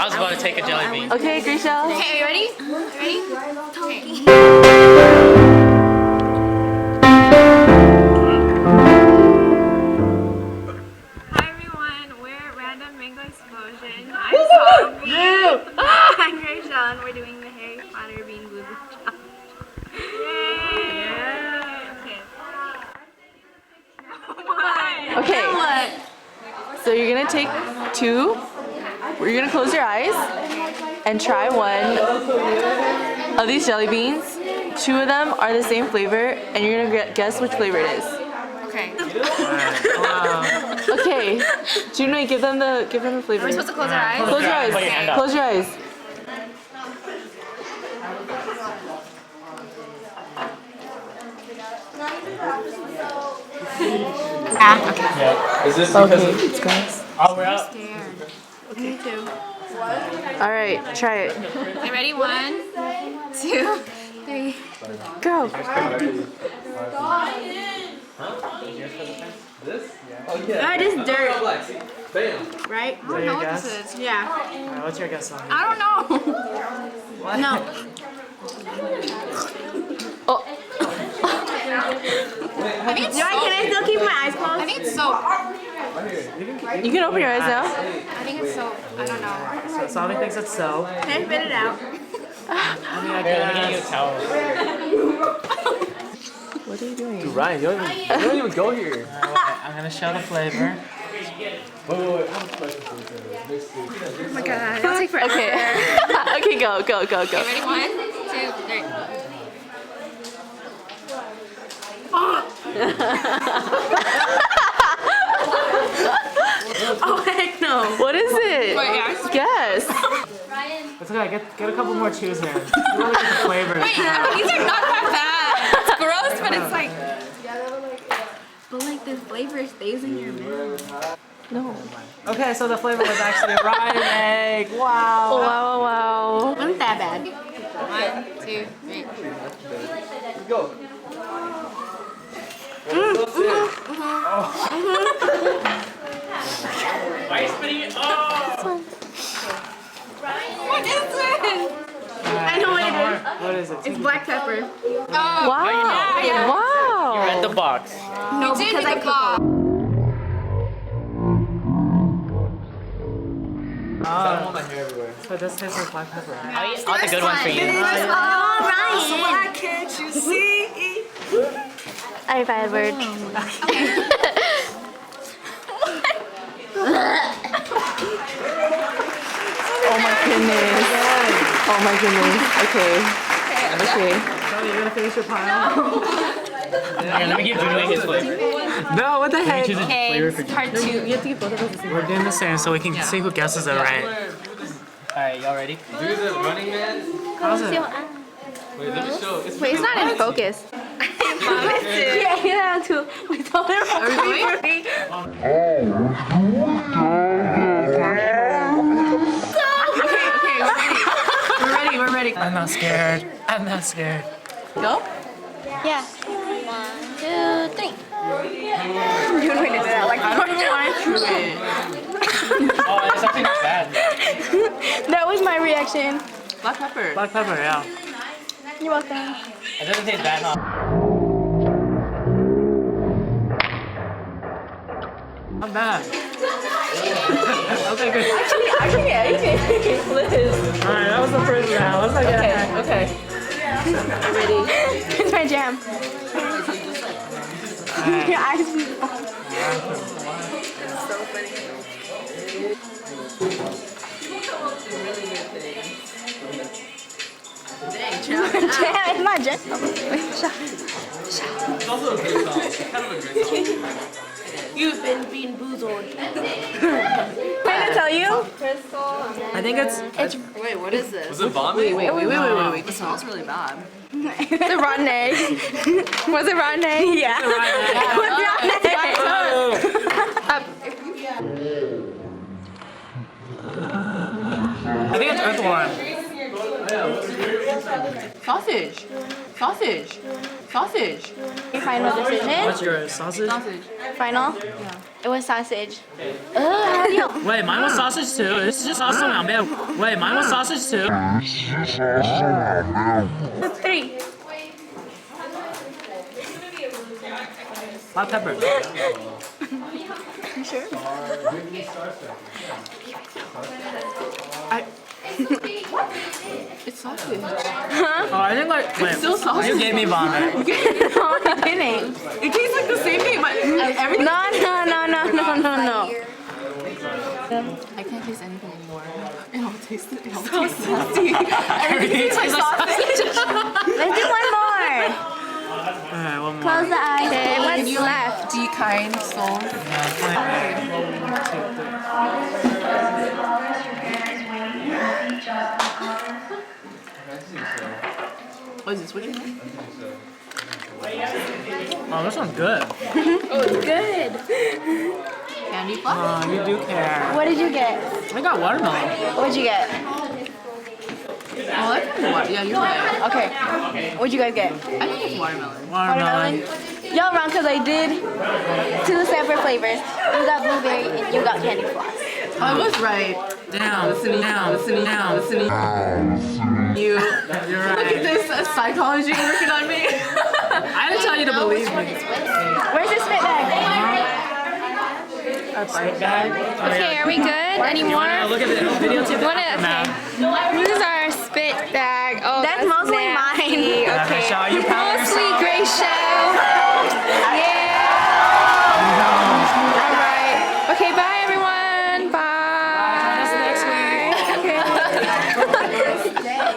I was about to take a jelly bean. Okay, Grisha. Okay, are you ready? Ready? Hi everyone, we're at Random Mango Explosion. I'm Tommy. I'm Rachel and we're doing the Harry Potter Bean Boo Boo Challenge. Yay! Okay. Okay. So you're gonna take two. You're gonna close your eyes and try one of these jelly beans. Two of them are the same flavor, and you're gonna guess which flavor it is. Okay. Okay. Junwei, give them the flavor. Are we supposed to close our eyes? Close your eyes. Put your hand up. Close your eyes. Yeah. Is this Okay, it's guys. Oh, we're up. Me too. All right, try it. Okay, ready? 1, 2, 3. Go. this? Oh yeah. That is dirt, Black. See? Bam. right? I don't know what this is. Yeah. Alright, what's your guess on it? I don't know. No. Oh, I think it's Can I still keep my eyes I closed? think it's soap. you can open your eyes now. I think it's soap. I don't know. So Sami thinks it's soap. Can I spit it out? I mean, I Here, let me get you a guess. towel. What are you doing? Ryan, you don't even go here. I'm gonna show the flavor. Wait. I have a question for you. Mixed Oh my god. It'll take forever. Okay. Okay, go. Okay, ready? 1, 2, 3. Oh heck no. What is it? Wait, yeah. Guess. It's okay, get a couple more chews in. You wanna get the flavor. Wait, I mean, these are not that bad. It's gross, but it's like. But like the flavor stays in your mouth. No. Okay, so the flavor was actually a rotten egg. Oh, Wow. wow, wow. Wasn't that bad. 1, 2, 3. Go. Why are you spitting it? Oh! What is this? I know what it is. What is it? It's black pepper. Oh, Wow. yeah. Wow. You're at the box. No, did because make I a box. I want my hair everywhere. So this tastes like black pepper. I'll eat all the good ones for you. Oh, Ryan. Why can't you see? I find word. Oh my goodness. Oh my goodness. Okay. Okay. So you're gonna finish your pile? Here, let me give Junwei his flavor. No, what the heck? Choose a flavor for Part 2. You have to give both of us the same. We're doing the same so we can see who guesses it right. Alright, y'all ready? Do the running man. How's it? Wait, let me show. It's Wait, it's not in focus. Yeah, yeah, too. We told her. Are we going? We're ready. I'm not scared. I'm not scared. Go. Yeah. 1, 2, 3. You're going to do that like Oh, it's actually not bad. That was my reaction. Black pepper. Black pepper, yeah. You're welcome. It doesn't taste bad, huh? Not bad. Okay, good. Okay. Liz. Alright, that was the first round. Let's not get ahead. Okay. Ready. It's my jam. Your eyes. Jam, it's not jam. It's also a great song. It's kind of a great song. You've been being boozled. Can I tell you? I think it's. Wait, what is this? Was it vomit? Wait. It smells really bad. It's a rotten egg. Was it rotten egg? Yeah. It was rotten egg. I think it's earthworm. Sausage. Sausage. Your final decision? What's yours? Sausage? Final? Yeah. It was sausage. How do you? Wait, mine was sausage too. This is just awesome. Wait, mine was sausage too. 3. Hot pepper. You sure? It's sausage. Oh, I think like. Wait, still sausage. You gave me vomit. No, you didn't. It tastes like the same thing, but everything. No. I can't taste anything anymore. It all tastes salty. Everything tastes like sausage. Let's do one more. Alright, one more. Close the eyes. Okay, what's left? Be kind, soul. What is this? What do you mean? Oh, this one's good. Good. Candy floss? Oh, you do care. What did you get? I got watermelon. What'd you get? Oh, that's what? Yeah, you're right. Okay. What'd you guys get? I think it's watermelon. Watermelon. Y'all wrong because I did 2 separate flavors. You got blueberry and you got candy floss. I was right. Down. Listening. You. You're Look at right. this psychology working on me. I didn't tell you to believe me. Where's the spit bag? Spit bag. Okay, are we good? Any You more? wanna look at the videotape? Okay. This is our spit bag. Oh, that's mostly mine. Okay. Okay. Show you proud of Mostly yourself? Grace show. Yeah.